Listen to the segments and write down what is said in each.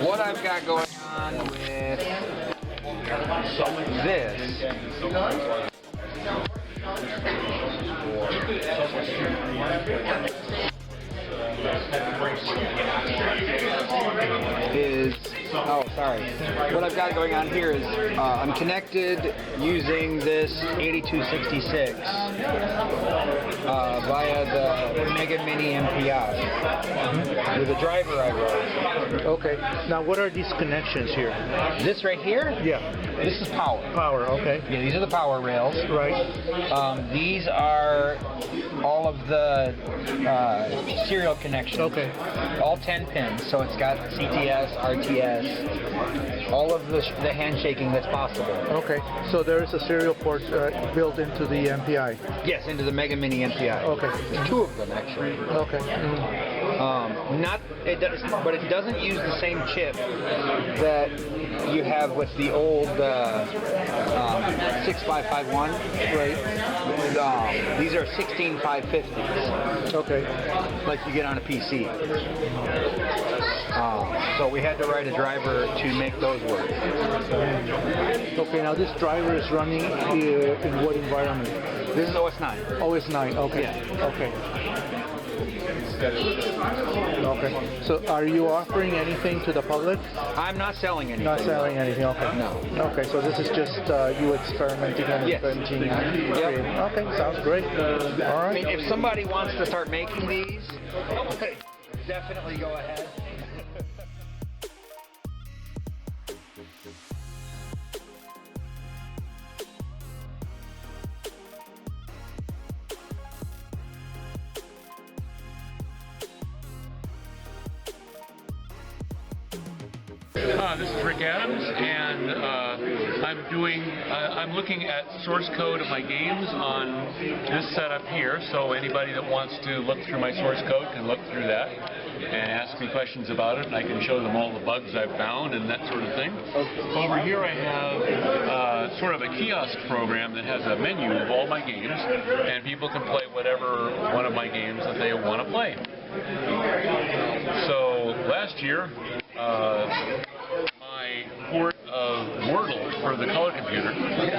what I've got going on with this is, oh sorry, what I've got going on here is I'm connected using this 8266 via the Mega Mini MPI with a driver I wrote. Okay. Now, what are these connections here? This right here? Yeah. This is power. Power, okay. Yeah, these are the power rails. Right. These are all of the serial connections. Okay. All 10 pins, so it's got CTS, RTS, all of the handshaking that's possible. Okay. So there is a serial port built into the MPI. Yes, into the Mega Mini MPI. Okay. There's two of them actually. Okay. But it doesn't use the same chip that you have with the old 6551. Right. These are 16550s. Okay. Like you get on a PC. So we had to write a driver to make those work. Okay, now this driver is running in what environment? This is OS 9. OS 9, okay. Yeah. Okay. Okay. So are you offering anything to the public? I'm not selling anything. Not selling anything, okay. No. Okay, so this is just you experimenting and Yes. inventing. Yep. Okay, sounds great. All right. I mean, if somebody wants to start making these, definitely go ahead. This is Rick Adams, and I'm looking at source code of my games on this setup here. So anybody that wants to look through my source code can look through that and ask me questions about it, and I can show them all the bugs I've found and that sort of thing. Over here I have sort of a kiosk program that has a menu of all my games, and people can play whatever one of my games that they want to play. So last year, my port of Wordle for the color computer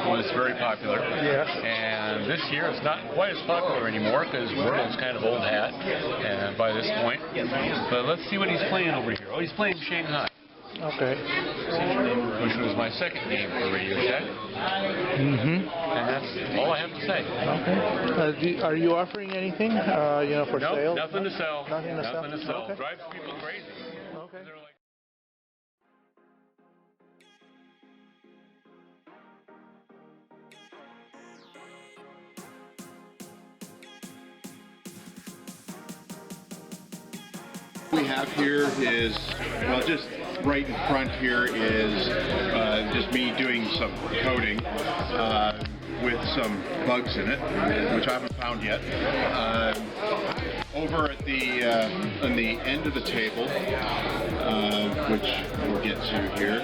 was very popular. Yeah. And this year it's not quite as popular anymore because Wordle's kind of old hat by this point. But let's see what he's playing over here. Oh, he's playing Shanghai. Okay. Which was my second game for Radio Shack. And that's all I have to say. Okay. Are you offering anything, for Nope, sale? nothing to sell. Nothing to sell. Nothing to sell. Okay. Drives people crazy. Okay. They're like, we have here is, well, just right in front here is just me doing some coding with some bugs in it, which I haven't found yet. Over at the on the end of the table, which we'll get to here,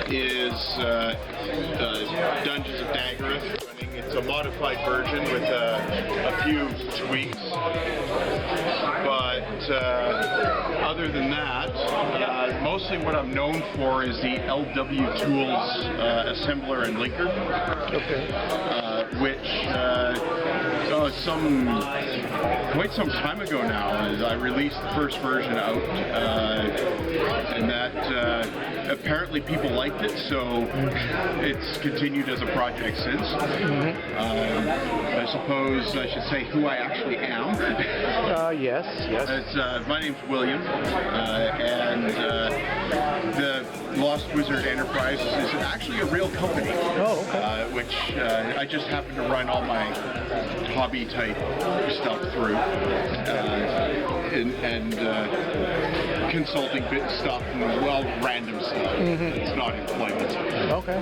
is Dungeons of Daggerith. It's a modified version with a few tweaks, but other than that, mostly what I'm known for is the LW Tools assembler and linker, which quite some time ago now, I released the first version out, and that apparently people liked it, so it's continued as a project since. I suppose I should say who I actually am. Yes. My name's William, and the Lost Wizard Enterprises is actually a real company. Oh, okay. Which I just happen to run all my hobby type stuff through, and consulting bit stuff and random stuff. It's not employment. Okay.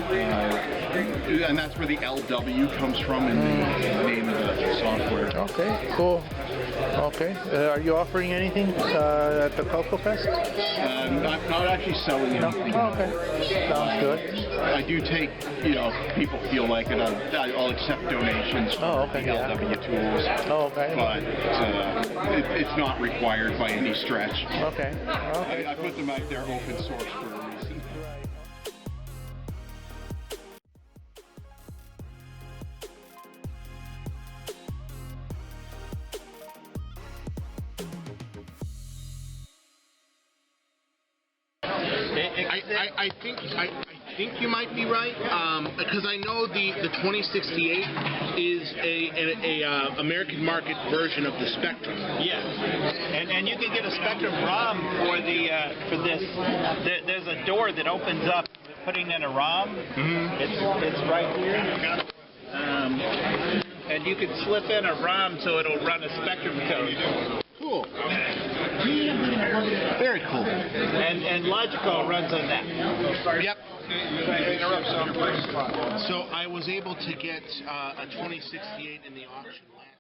And that's where the LW comes from in the name of the software. Okay, cool. Okay. Are you offering anything at the CoCoFEST? I'm not actually selling anything. Oh, okay. Sounds good. I do take, people feel like it. I'll accept donations for the LW tools. Oh, okay. But it's not required by any stretch. Okay. Okay. I put them out there open source for a reason. I think you might be right, because I know the 2068 is a American market version of the Spectrum. Yes, and you can get a Spectrum ROM for this. There's a door that opens up, putting in a ROM. Mm-hmm. It's right here. And you can slip in a ROM so it'll run a Spectrum code. Cool. Very cool. And Logical runs on that. Yep. So I was able to get a 2068 in the auction last.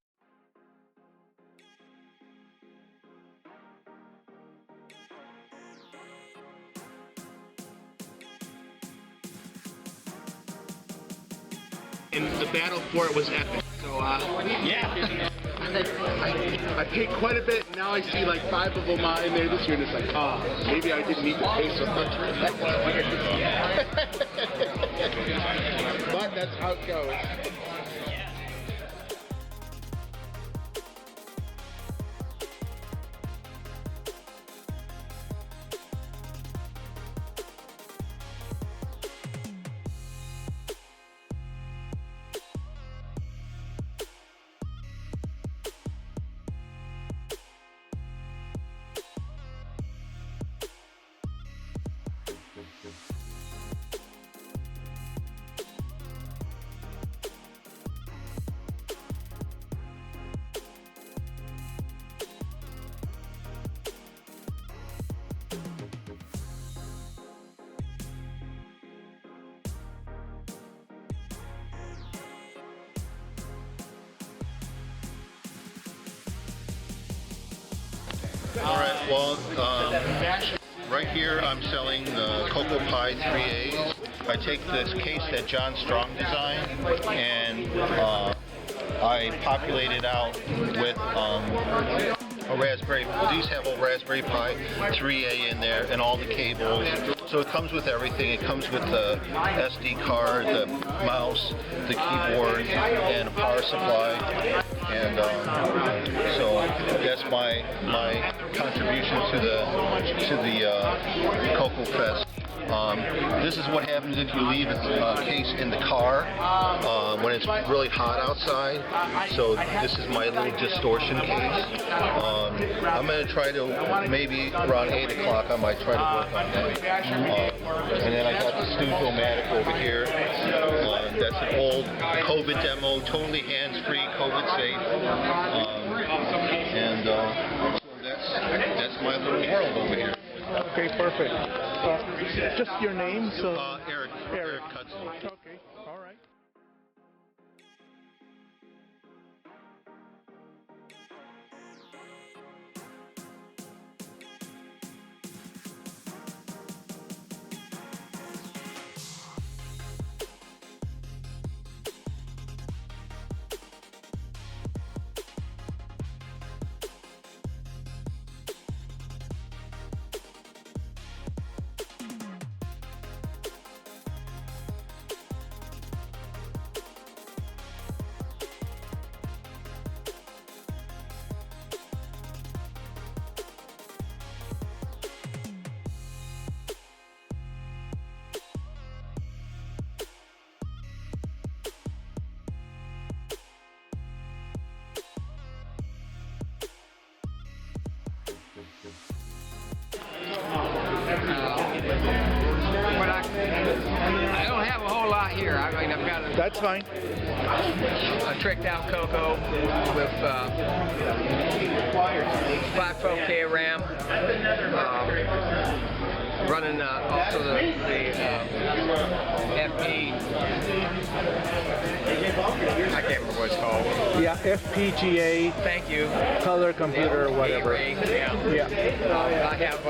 And the battle for it was epic. So Yeah. I paid quite a bit, and now I see like 5 of them in there this year, and it's like, maybe I didn't need to pay so much for that. But that's how it goes. All right, well, right here I'm selling the Cocoa Pi 3As. I take this case that John Strong designed, and I populate it out with a Raspberry. These have a Raspberry Pi 3A in there and all the cables. So it comes with everything. It comes with the SD card, the mouse, the keyboard, and a power supply. And so that's my contribution to the CoCoFEST. This is what happens if you leave a case in the car when it's really hot outside. So this is my little distortion case. I'm going to try to, maybe around 8 o'clock, I might try to work on that. And then I got the Studio-Matic over here. That's an old COVID demo, totally hands-free, COVID-safe. That's my little world over here. Okay, perfect. Just your name, so. Eric Cudson. Okay, all right. I don't have a whole lot here. I mean, I've got That's fine. a tricked out Coco with 512K RAM, running also the FP. I can't remember what it's called. Yeah, FPGA. Thank you. Color computer, or whatever. Yeah. I have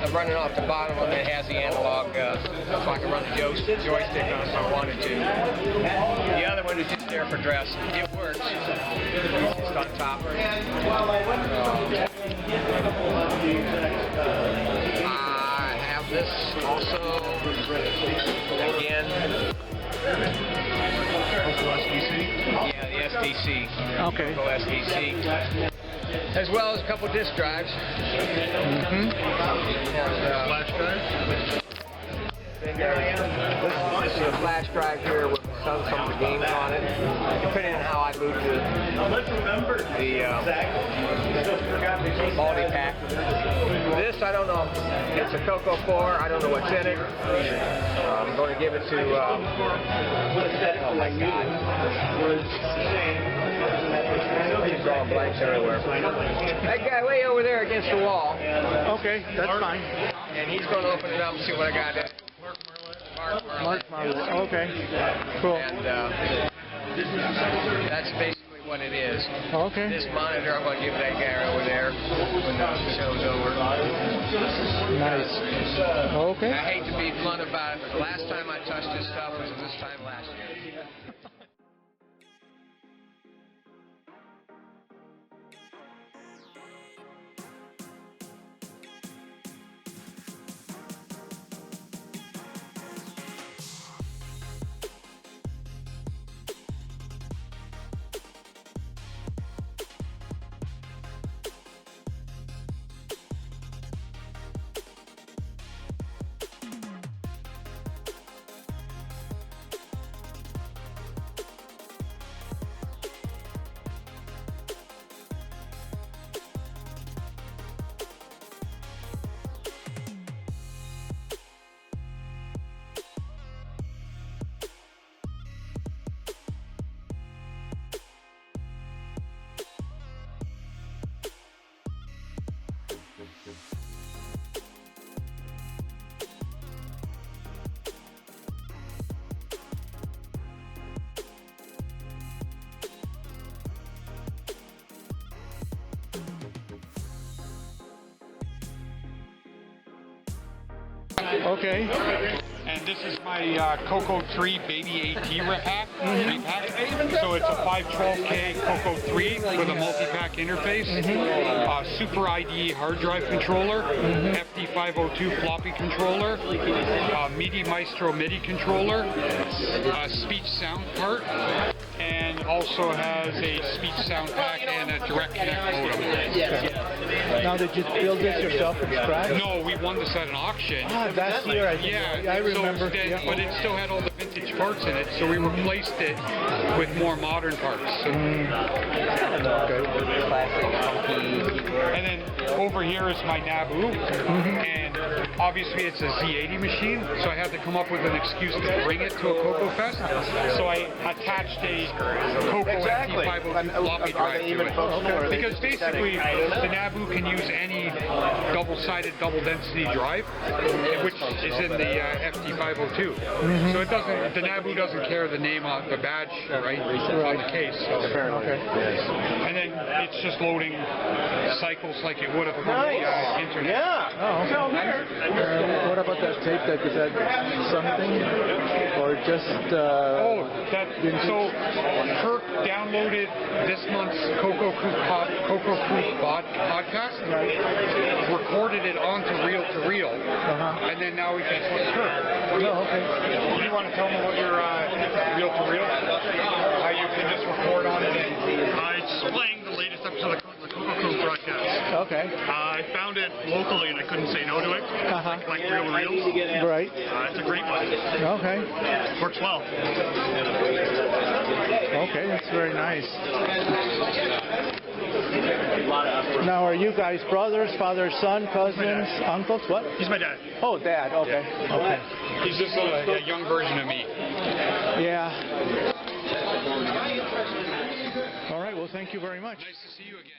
I'm running off the bottom of it. Has the analog, so I can run the joystick on it if I wanted to. The other one is just there for dress. It works. It's just on top. I have this also, again. Yeah, the SDC. Okay. SDC. As well as a couple disk drives. Flash drive? This is a flash drive here with some of the games on it, depending on how I move the multi-pack. This, I don't know. It's a Coco 4. I don't know what's in it. I'm going to give it to, oh my God. He's drawing blanks everywhere. That guy way over there against the wall. Okay, that's fine. And he's going to open it up and see what I got in it. Mark Marlet. Okay, cool. And that's basically what it is. Okay. This monitor I'm going to give that guy over there when the show's over. Nice. Okay. I hate to be blunt about it, but the last time I touched this stuff was this time last year. Okay. And this is my Coco 3 Baby AT repack. So it's a 512K Coco 3 with a multi-pack interface, Super ID hard drive controller, FD502 floppy controller, MIDI Maestro MIDI controller, speech sound part, and also has a speech sound pack and a direct connect modem. Now, did you build this yourself from scratch? No, we won this at an auction. Last year, I think. Yeah, I remember. So but it still had all the vintage parts in it, so we replaced it with more modern parts. Okay. And then over here is my Naboo, and obviously it's a Z80 machine, so I had to come up with an excuse to bring it to a CoCoFEST. So I attached a Coco FD502 floppy drive to it. Because basically, the Naboo can use any double-sided, double-density drive, which is in the FD502. So it doesn't. The Naboo doesn't care the name on the badge, right, on the case. So. Okay. And then it's just loading cycles like it would have from the internet. What about that tape that you said something? Or just... So Kirk downloaded this month's CoCoFEST podcast, recorded it onto reel-to-reel, and then now we can switch Kirk. okay. You want to tell me what your reel-to-reel? How you can just record on it? It's playing the latest episode of the CoCoFEST broadcast. Okay. I found it locally and I couldn't say no to it. I collect reel-to-reels. Right. It's a great one. Okay. Works well. Okay, that's very nice. Now, are you guys brothers, father, son, cousins, uncles? What? He's my dad. Oh, dad. Okay. Okay. He's just a young version of me. Yeah. All right. Well, thank you very much. Nice to see you again.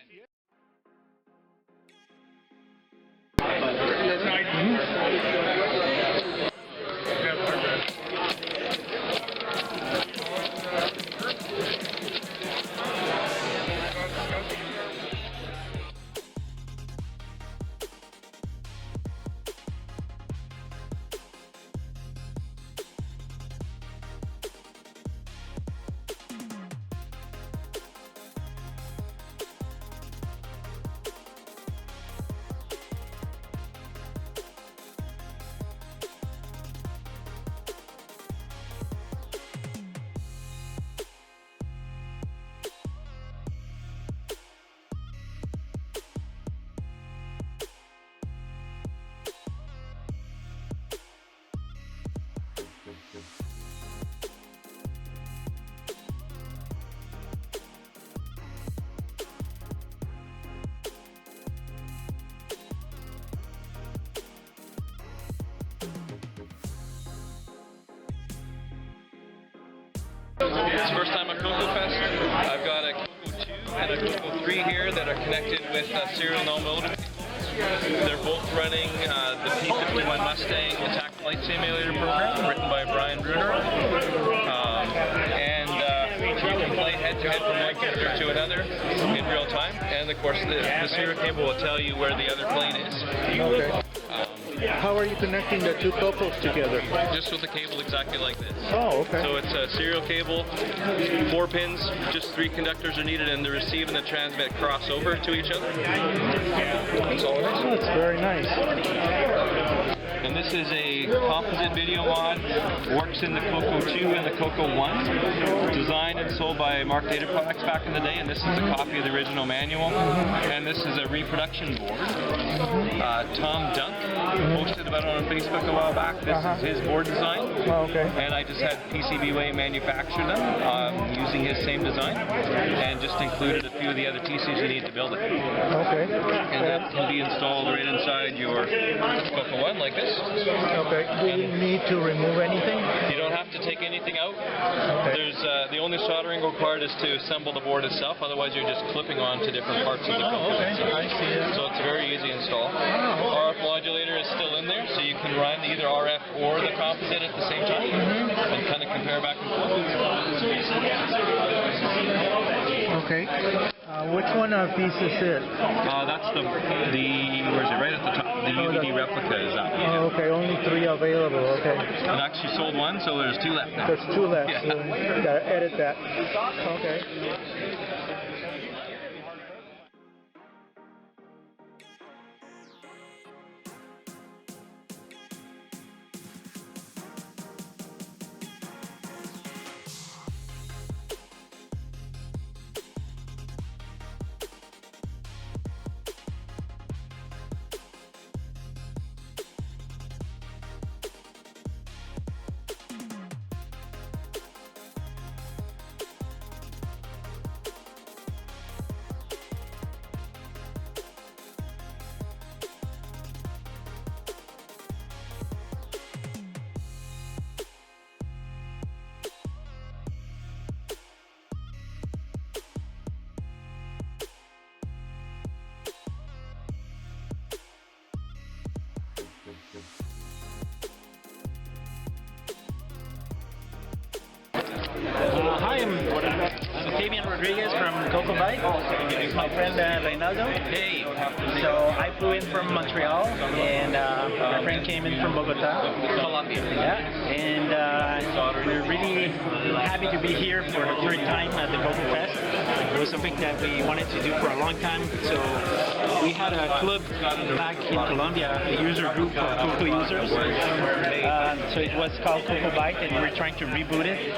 It's the first time at CoCoFEST. I've got a Coco 2 and a Coco 3 here that are connected with serial no-modem. They're both running the P-51 Mustang Attack Flight Simulator program, written by Brian Bruner. You can play head-to-head from one character to another in real time, and of course the serial cable will tell you where the other plane is. Okay. How are you connecting the two Cocos together? Just with a cable exactly like this. Oh, okay. So it's a serial cable, 4 pins, just 3 conductors are needed, and the receive and the transmit cross over to each other. That's all it is. That's very nice. And this is a composite video mod, works in the Coco 2 and the Coco 1, designed and sold by Mark Data Products back in the day, and this is a copy of the original manual. And this is a reproduction board. Tom Dunk posted about it on Facebook a while back. This is his board design. Oh, okay. And I just had PCBWay manufacture them using his same design, and just included a few of the other PCs you need to build it. Okay. And that can be installed right inside your Coco 1 like this. Okay. Do you need to remove anything? You don't have to take anything out. Okay. There's the only soldering required is to assemble the board itself. Otherwise, you're just clipping on to different parts of the Coco. Okay. I see it. So it's a very easy install. RF modulator is still in there, so you can run either RF or the composite at the same time, and kind of compare back and forth. Okay. Which one of these is it? That's the where is it? Right at the top. The UVD replica is that one. Oh, okay. Only 3 available. Okay. It actually sold 1, so there's 2 left now. There's 2 left. Yeah. So gotta edit that. Okay. Hi, I'm Fabian Rodriguez from CoCoFEST. My friend Reynaldo. Hey. So I flew in from Montreal, and my friend came in from Bogota, Colombia. Yeah, and we're really happy to be here for the 3rd time at the CoCoFEST. It was something that we wanted to do for a long time. So we had a club back in Colombia, a user group for Coco users. So it was called CoCoByte, and we're trying to reboot it.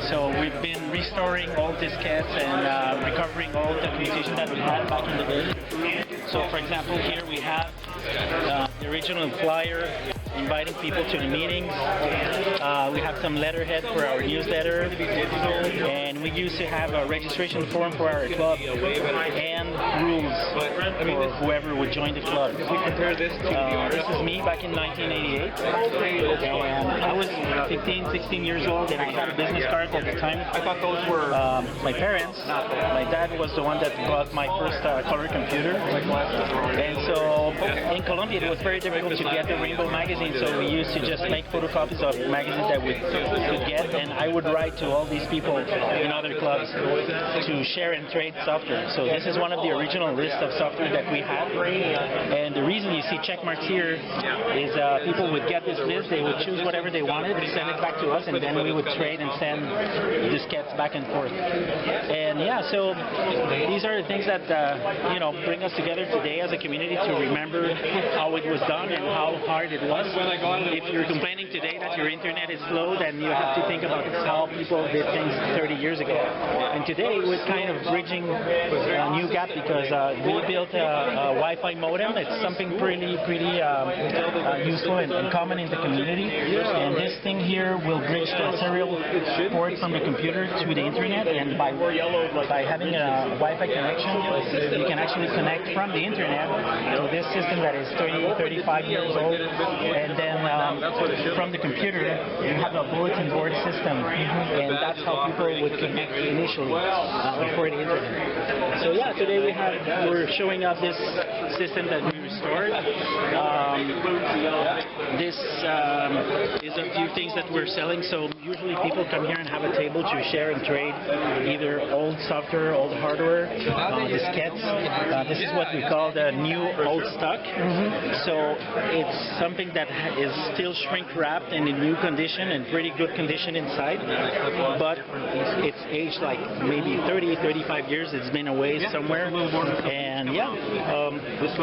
So we've been restoring all diskettes and recovering all the communication that we had back in the day. So for example, here we have the original flyer inviting people to the meetings. We have some letterhead for our newsletter, and we used to have a registration form for our club and rules for whoever would join the club. This is me back in 1988, and I was 15, 16 years old, and I had a business card at the time. I thought those were my parents. My dad was the one that bought my first color computer, and so in Colombia it was very difficult to get the Rainbow magazine, so we used to just make photocopies of magazines that we could get, and I would write to all these people in other clubs to share and trade software. So this is one of the original lists of software that we had, and the reason you see check marks here is people would get this list, they would choose whatever they wanted, send it back to us, and then we would trade and send diskettes back and forth. And yeah, so these are the things that bring us together today as a community to remember how it was done and how hard it was. If you're complaining today that your internet is slow, then you have to think about how people did things 30 years ago. And today we're kind of bridging a new gap because we built a Wi-Fi modem. It's something pretty useful and common in the community. And This thing here will bridge the serial port from the computer to the internet, and by having a Wi-Fi connection, you can actually connect from the internet to this system that is 35 years old, and then from the computer you have a bulletin board system, and that's how people would connect initially before the internet. So yeah, today we're showing up this system that we restored. This is a few things that we're selling. So usually people come here and have a table to share and trade either old software, old hardware, diskettes. This is what we call the new old stock. So it's something that is still shrink wrapped and in new condition and pretty good condition inside, but it's aged like maybe 30-35 years. It's been away somewhere, and yeah,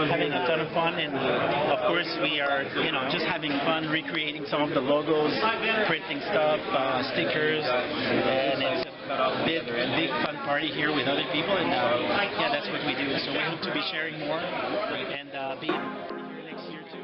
having a ton of fun. And of course we are just having fun recreating some of the logos, printing stuff, stickers, and it's a big fun party here with other people, and yeah, that's what we do. So we hope to be sharing more and be here next year too.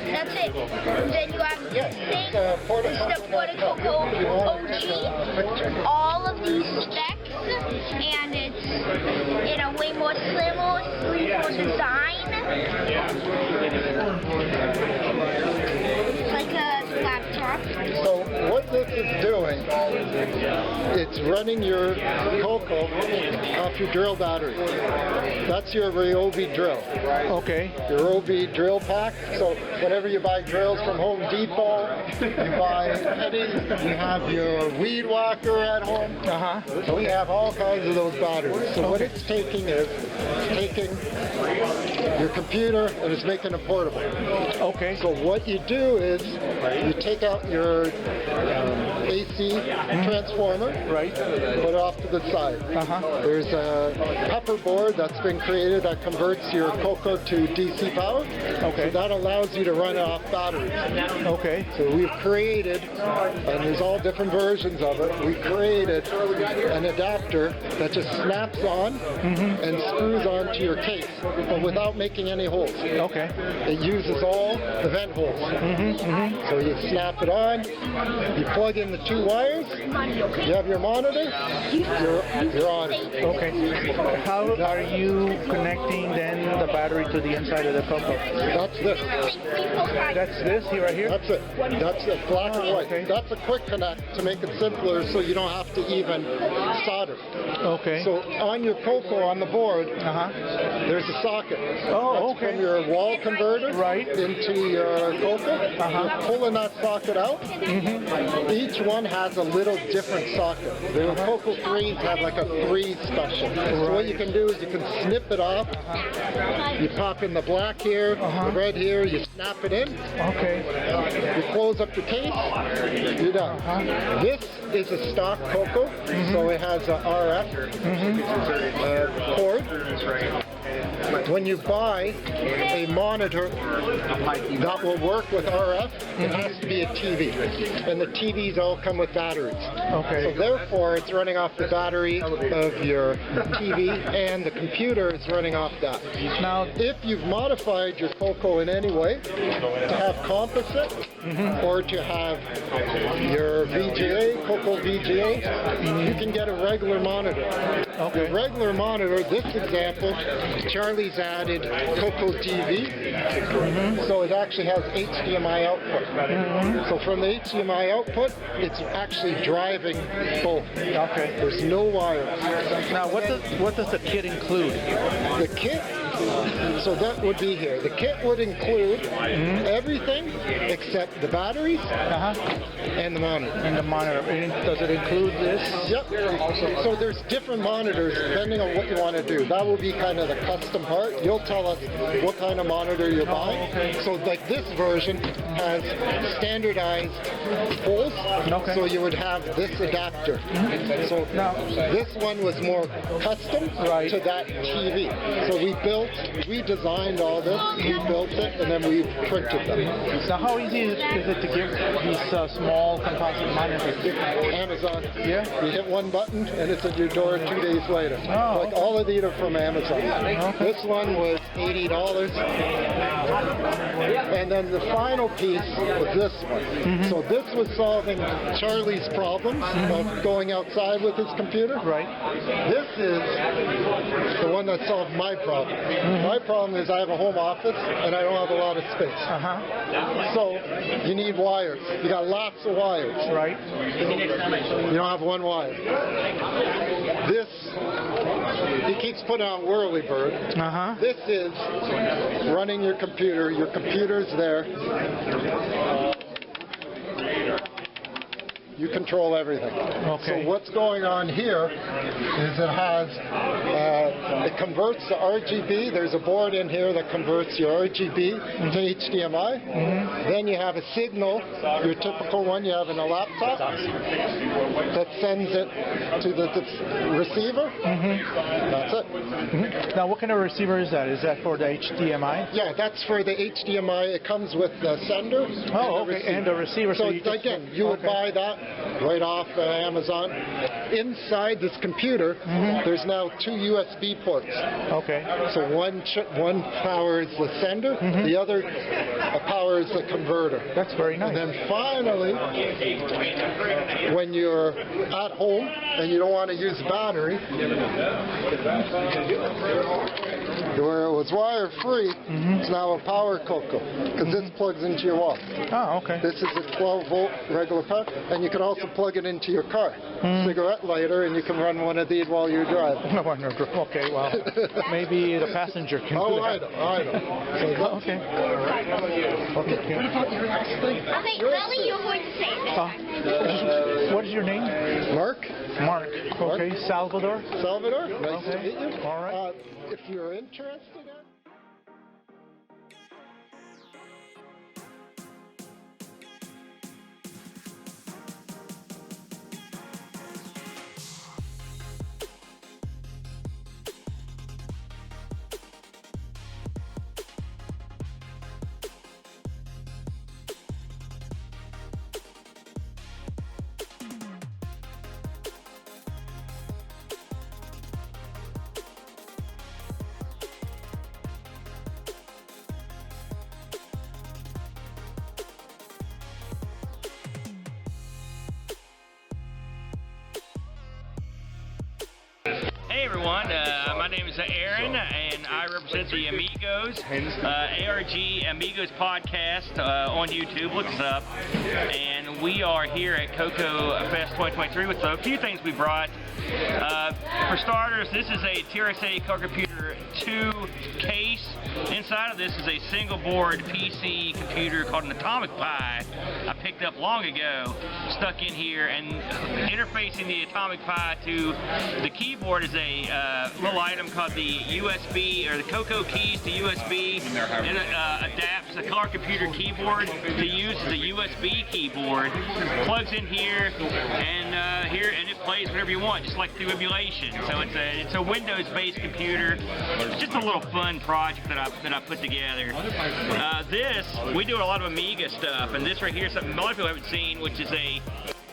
That's it. Then you have this thing. This is the Coco OG. All of these specs, and it's in a way more slimmer design. It's like a laptop. So what this is doing, it's running your Coco off your drill battery. That's your Ryobi drill. Okay. Your Ryobi drill pack. So whenever you buy drills from Home Depot, you buy Eddie, you have your weed whacker at home. So we have all kinds of those batteries. So what it's taking is taking your computer and it's making it portable. Okay. So what you do is you take out your AC transformer, right? Put it off to the side. There's a pepper board that's been created that converts your Coco to DC power. Okay. So that allows you to run it off batteries. Okay. So we've created, and there's all different versions of it, we created an adapter that just snaps on and screws onto your case, but without making any holes. Okay. It uses all the vent holes. So you snap it on, you plug in the two wires, you have your monitor, you're on it. Okay. How are you connecting then the battery to the inside of the Coco? That's this. That's this here, right here? That's it. That's it. Black and white. Okay. That's a quick connect to make it simpler so you don't have to even solder. Okay. So on your Coco on the board, there's a socket. Oh, That's from your wall converter into your Coco. You're pulling that socket out. Each one has a little different socket. The Coco 3s have like a 3 special. So what you can do is you can snip it off. You pop in the black here, the red here, you snap it in. Okay. You close up the case, you're done. This is a stock Coco, so it has a RF cord. when you buy a monitor that will work with RF, it has to be a TV. And the TVs all come with batteries. Okay. So therefore, it's running off the battery of your TV, and the computer is running off that. Now, if you've modified your CoCo in any way to have composite or to have your VGA, CoCo VGA, you can get a regular monitor. Okay. The regular monitor, this example, Charlie's added CoCo TV, so it actually has HDMI output. So from the HDMI output, it's actually driving both. Okay. There's no wires. Now, what does the kit include? The kit, so that would be here. The kit would include everything except the batteries and the monitor. And the monitor. Does it include this? Yep. So there's different monitors depending on what you want to do. That will be kind of the custom part. You'll tell us what kind of monitor you're buying. Okay. So like this version has standardized holes. Okay. So you would have this adapter. So now this one was more custom to that TV. So we designed all this, we built it, and then we printed them. Now, how easy is it to get these small composite monitors? Amazon. Yeah? You hit one button, and it's at your door 2 days later. Oh, like all of these are from Amazon. Okay. This one was $80. And then the final piece was this one. So this was solving Charlie's problems of going outside with his computer. Right. This is the one that solved my problem. My problem is I have a home office and I don't have a lot of space. So you need wires. You got lots of wires. Right. You don't have one wire. This, he keeps putting on Whirlybird. This is running your computer. Your computer's there. You control everything. Okay. So what's going on here is it converts the RGB. There's a board in here that converts your RGB to HDMI. Then you have a signal, your typical one you have in a laptop, that sends it to the receiver. That's it. Now, what kind of receiver is that? Is that for the HDMI? Yeah, that's for the HDMI. It comes with the sender. Oh, okay, and the receiver. So again, you would buy that right off Amazon. Inside this computer, there's now 2 USB ports. Okay. So one powers the sender, the other powers the converter. That's very nice. And then finally, when you're at home and you don't want to use battery, where it was wire free, it's now a power CoCo, because this plugs into your wall. Oh, okay. This is a 12-volt regular power, and you can also plug it into your car, cigarette lighter, and you can run one of these while you're driving. Okay, well, maybe the passenger can do that. I know. So okay. Okay, Kelly, you're going to say this. What is your name? Mark. Mark. Okay, Salvador? Salvador, nice to meet you. All right. If you're interested in... Hey everyone, my name is Aaron and I represent the Amigos, ARG Amigos podcast on YouTube. Look us up. And we are here at CoCoFEST 2023 with a few things we brought. For starters, this is a TRS-80 Color Computer 2 case. Inside of this is a single board PC computer called an Atomic Pi I picked up long ago, stuck in here, and interfacing the Atomic Pi to the keyboard is a little item called the USB, or the CoCo keys to USB. It adapts the Color Computer keyboard to use as a USB keyboard. Plugs in here, and it plays whatever you want, just like through emulation. So it's a Windows-based computer. just a little fun project that I put together. We do a lot of Amiga stuff, and this right here is something a lot of people haven't seen, which is a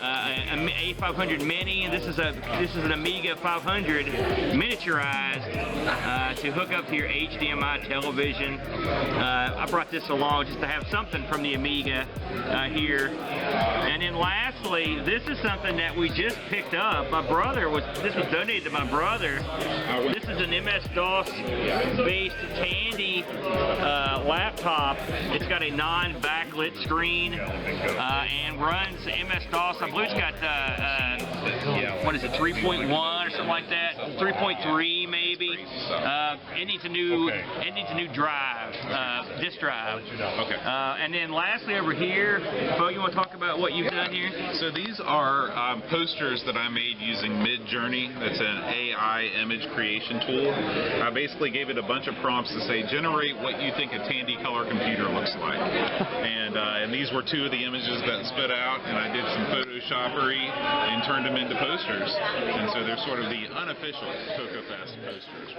A500 Mini. This is an Amiga 500 miniaturized to hook up to your HDMI television. I brought this along just to have something from the Amiga here. And then lastly, this is something that we just picked up. This was donated to my brother. This is an MS-DOS based Tandy laptop. It's got a non-backlit screen and runs MS-DOS. I believe it's got, what is it, 3.1 or something like that, 3.3 maybe. It needs a new drive, disk drive. Okay. And then lastly over here, Bo, you want to talk about what you've done here? So these are posters that I made using Midjourney. It's an AI image creation tool. I basically gave it a bunch of prompts to say, generate what you think a Tandy color computer looks like. And these were two of the images that spit out, and I did some Photoshoppery and turned them into posters. And so they're sort of the unofficial CoCoFEST posters.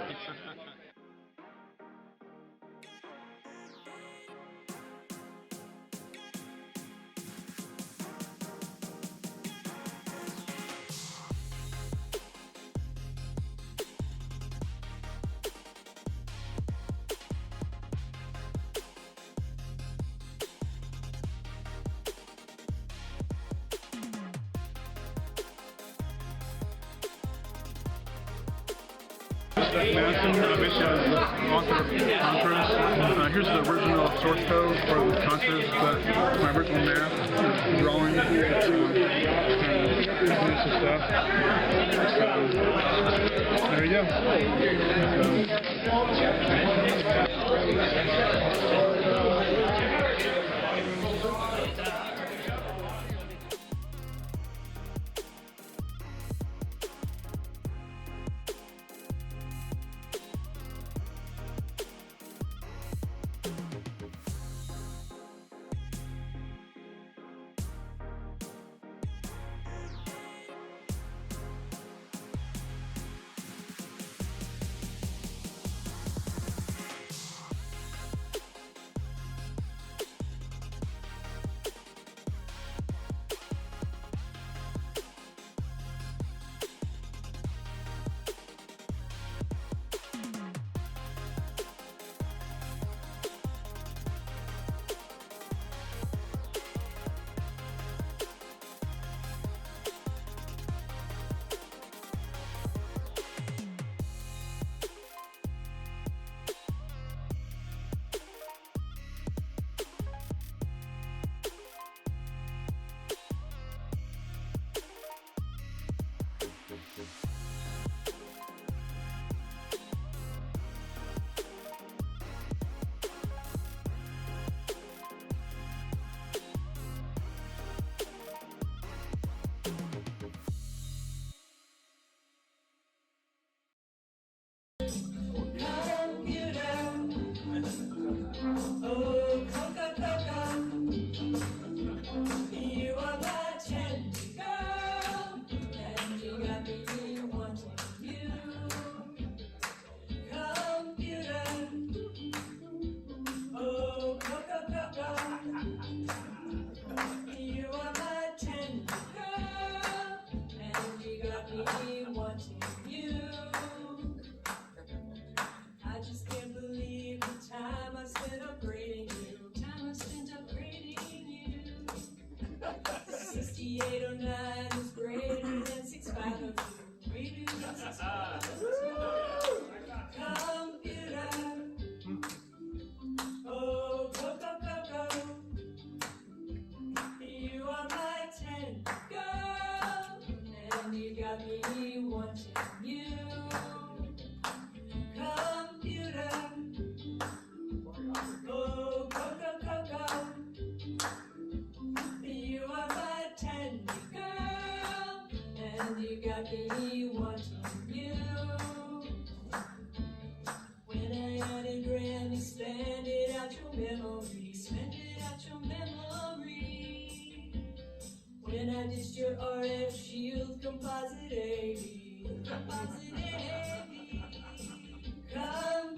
Madison, basically as the author of Contras. Here's the original source code for the Contras, my original math, drawing, and some stuff. So, there you go. When I dished your RF shield composite AV, composite AV, come